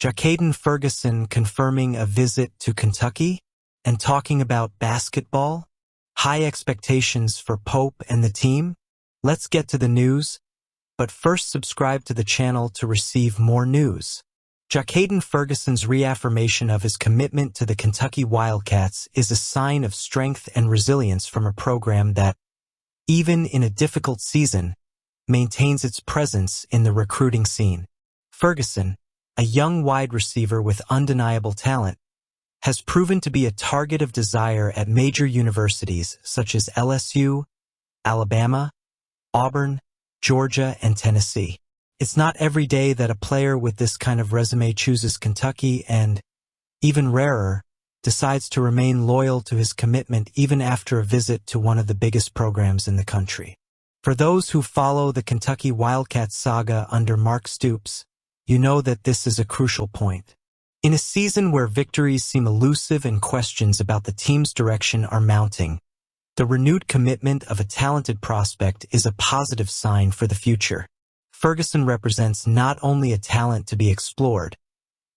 Ja'Caden Ferguson confirming a visit to Kentucky and talking about basketball? High expectations for Pope and the team? Let's get to the news, but first subscribe to the channel to receive more news. Ja'Caden Ferguson's reaffirmation of his commitment to the Kentucky Wildcats is a sign of strength and resilience from a program that, even in a difficult season, maintains its presence in the recruiting scene. Ferguson, a young wide receiver with undeniable talent, has proven to be a target of desire at major universities such as LSU, Alabama, Auburn, Georgia, and Tennessee. It's not every day that a player with this kind of resume chooses Kentucky and, even rarer, decides to remain loyal to his commitment even after a visit to one of the biggest programs in the country. For those who follow the Kentucky Wildcats saga under Mark Stoops, you know that this is a crucial point. In a season where victories seem elusive and questions about the team's direction are mounting, the renewed commitment of a talented prospect is a positive sign for the future. Ferguson represents not only a talent to be explored,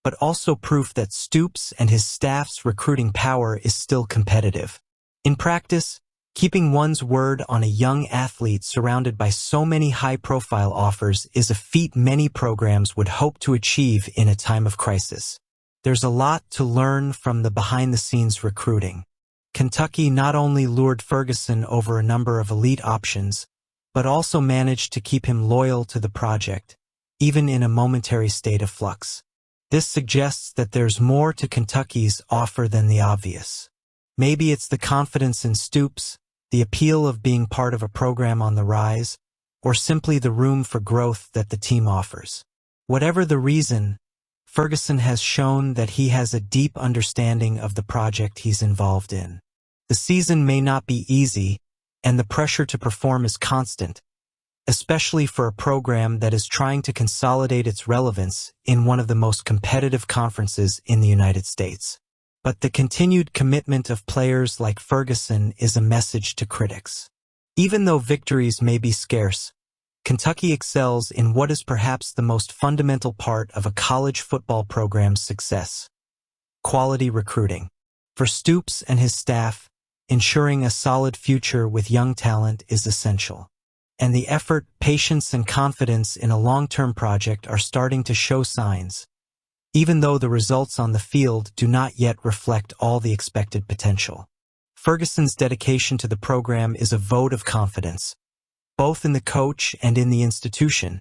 but also proof that Stoops and his staff's recruiting power is still competitive. In practice, keeping one's word on a young athlete surrounded by so many high-profile offers is a feat many programs would hope to achieve in a time of crisis. There's a lot to learn from the behind-the-scenes recruiting. Kentucky not only lured Ferguson over a number of elite options, but also managed to keep him loyal to the project, even in a momentary state of flux. This suggests that there's more to Kentucky's offer than the obvious. Maybe it's the confidence in Stoops, the appeal of being part of a program on the rise, or simply the room for growth that the team offers. Whatever the reason, Ferguson has shown that he has a deep understanding of the project he's involved in. The season may not be easy, and the pressure to perform is constant, especially for a program that is trying to consolidate its relevance in one of the most competitive conferences in the United States. But the continued commitment of players like Ferguson is a message to critics. Even though victories may be scarce, Kentucky excels in what is perhaps the most fundamental part of a college football program's success: quality recruiting. For Stoops and his staff, ensuring a solid future with young talent is essential. And the effort, patience, and confidence in a long-term project are starting to show signs, even though the results on the field do not yet reflect all the expected potential. Ferguson's dedication to the program is a vote of confidence, both in the coach and in the institution,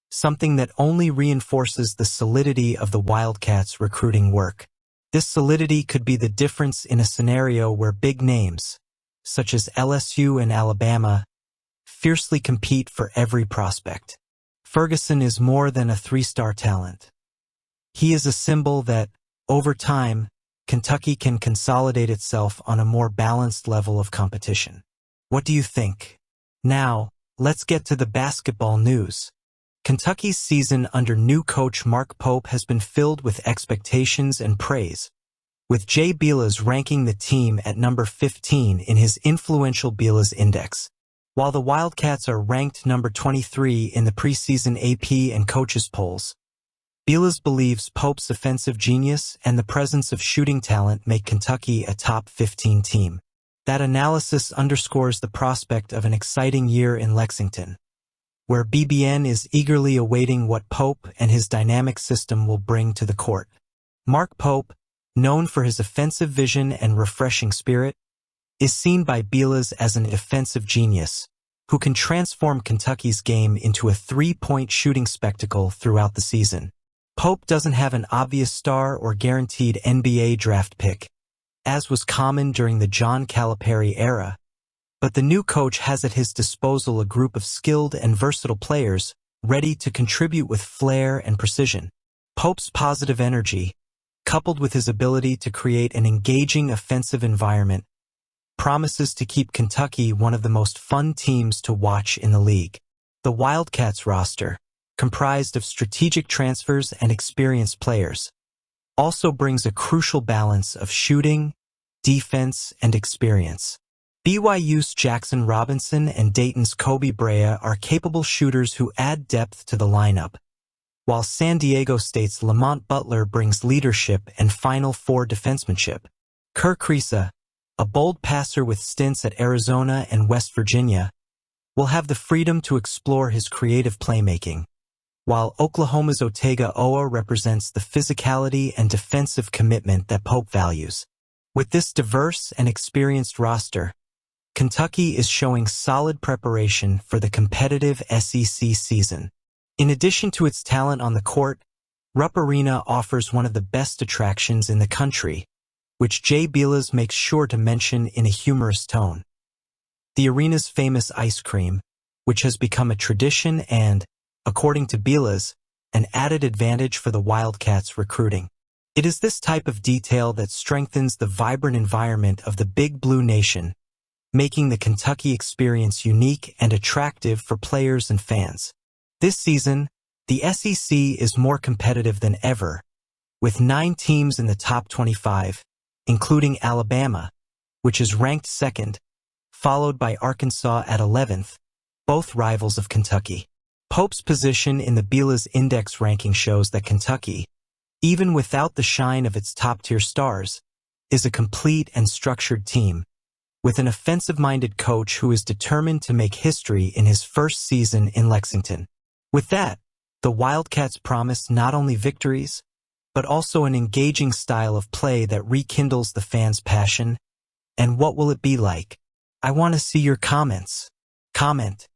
something that only reinforces the solidity of the Wildcats' recruiting work. This solidity could be the difference in a scenario where big names, such as LSU and Alabama, fiercely compete for every prospect. Ferguson is more than a three-star talent. He is a symbol that, over time, Kentucky can consolidate itself on a more balanced level of competition. What do you think? Now, let's get to the basketball news. Kentucky's season under new coach Mark Pope has been filled with expectations and praise, with Jay Bilas ranking the team at number 15 in his influential Bilas Index. While the Wildcats are ranked number 23 in the preseason AP and coaches polls, Bilas believes Pope's offensive genius and the presence of shooting talent make Kentucky a top 15 team. That analysis underscores the prospect of an exciting year in Lexington, where BBN is eagerly awaiting what Pope and his dynamic system will bring to the court. Mark Pope, known for his offensive vision and refreshing spirit, is seen by Bilas as an offensive genius who can transform Kentucky's game into a three-point shooting spectacle throughout the season. Pope doesn't have an obvious star or guaranteed NBA draft pick, as was common during the John Calipari era, but the new coach has at his disposal a group of skilled and versatile players ready to contribute with flair and precision. Pope's positive energy, coupled with his ability to create an engaging offensive environment, promises to keep Kentucky one of the most fun teams to watch in the league. The Wildcats roster, comprised of strategic transfers and experienced players, also brings a crucial balance of shooting, defense, and experience. BYU's Jackson Robinson and Dayton's Kobe Brea are capable shooters who add depth to the lineup, while San Diego State's Lamont Butler brings leadership and Final Four defensemanship. Kerr Kriisa, a bold passer with stints at Arizona and West Virginia, will have the freedom to explore his creative playmaking, while Oklahoma's Otega Oa represents the physicality and defensive commitment that Pope values. With this diverse and experienced roster, Kentucky is showing solid preparation for the competitive SEC season. In addition to its talent on the court, Rupp Arena offers one of the best attractions in the country, which Jay Bilas makes sure to mention in a humorous tone. The arena's famous ice cream, which has become a tradition and, according to Bilas, an added advantage for the Wildcats recruiting. It is this type of detail that strengthens the vibrant environment of the Big Blue Nation, making the Kentucky experience unique and attractive for players and fans. This season, the SEC is more competitive than ever, with 9 teams in the top 25, including Alabama, which is ranked second, followed by Arkansas at 11th, both rivals of Kentucky. Pope's position in the Bilas Index ranking shows that Kentucky, even without the shine of its top-tier stars, is a complete and structured team, with an offensive-minded coach who is determined to make history in his first season in Lexington. With that, the Wildcats promise not only victories, but also an engaging style of play that rekindles the fans' passion. And what will it be like? I want to see your comments. Comment.